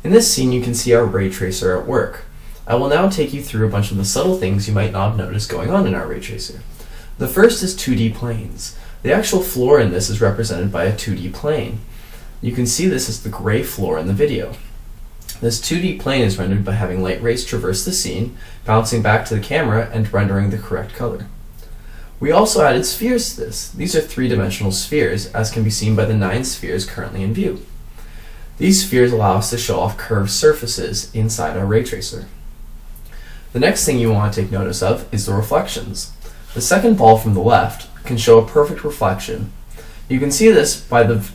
In this scene, you can see our ray tracer at work. I will now take you through a bunch of the subtle things you might not have noticed going on in our ray tracer. The first is 2D planes. The actual floor in this is represented by a 2D plane. You can see this as the gray floor in the video. This 2D plane is rendered by having light rays traverse the scene, bouncing back to the camera and rendering the correct color. We also added spheres to this. These are 3-dimensional spheres, as can be seen by the 9 spheres currently in view. These spheres allow us to show off curved surfaces inside our ray tracer. The next thing you want to take notice of is the reflections. The second ball from the left can show a perfect reflection. You can see this by the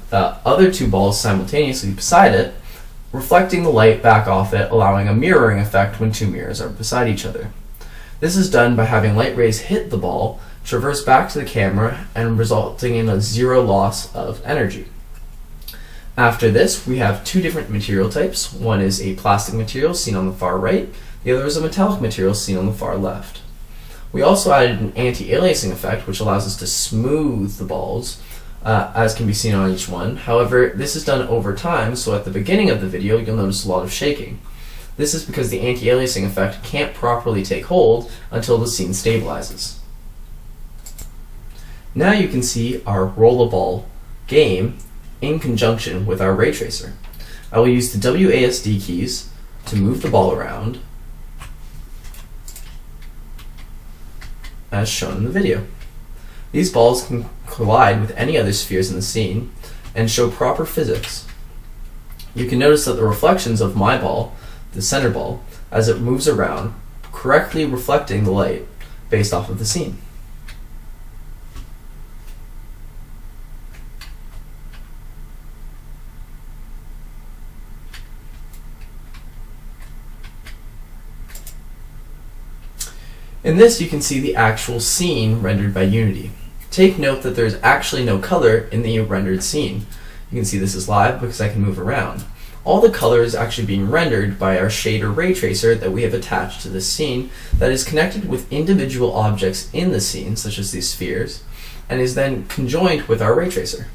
other 2 balls simultaneously beside it, reflecting the light back off it, allowing a mirroring effect when 2 mirrors are beside each other. This is done by having light rays hit the ball, traverse back to the camera, and resulting in a 0 loss of energy. After this, we have 2 different material types. One is a plastic material seen on the far right, the other is a metallic material seen on the far left. We also added an anti-aliasing effect, which allows us to smooth the balls, as can be seen on each one. However, this is done over time, so at the beginning of the video you'll notice a lot of shaking. This is because the anti-aliasing effect can't properly take hold until the scene stabilizes. Now you can see our roll-a-ball game in conjunction with our ray tracer. I will use the WASD keys to move the ball around, as shown in the video. These balls can collide with any other spheres in the scene and show proper physics. You can notice that the reflections of my ball, the center ball, as it moves around, correctly reflecting the light based off of the scene. In this, you can see the actual scene rendered by Unity. Take note that there is actually no color in the rendered scene. You can see this is live because I can move around. All the color is actually being rendered by our shader ray tracer that we have attached to this scene that is connected with individual objects in the scene, such as these spheres, and is then conjoined with our ray tracer.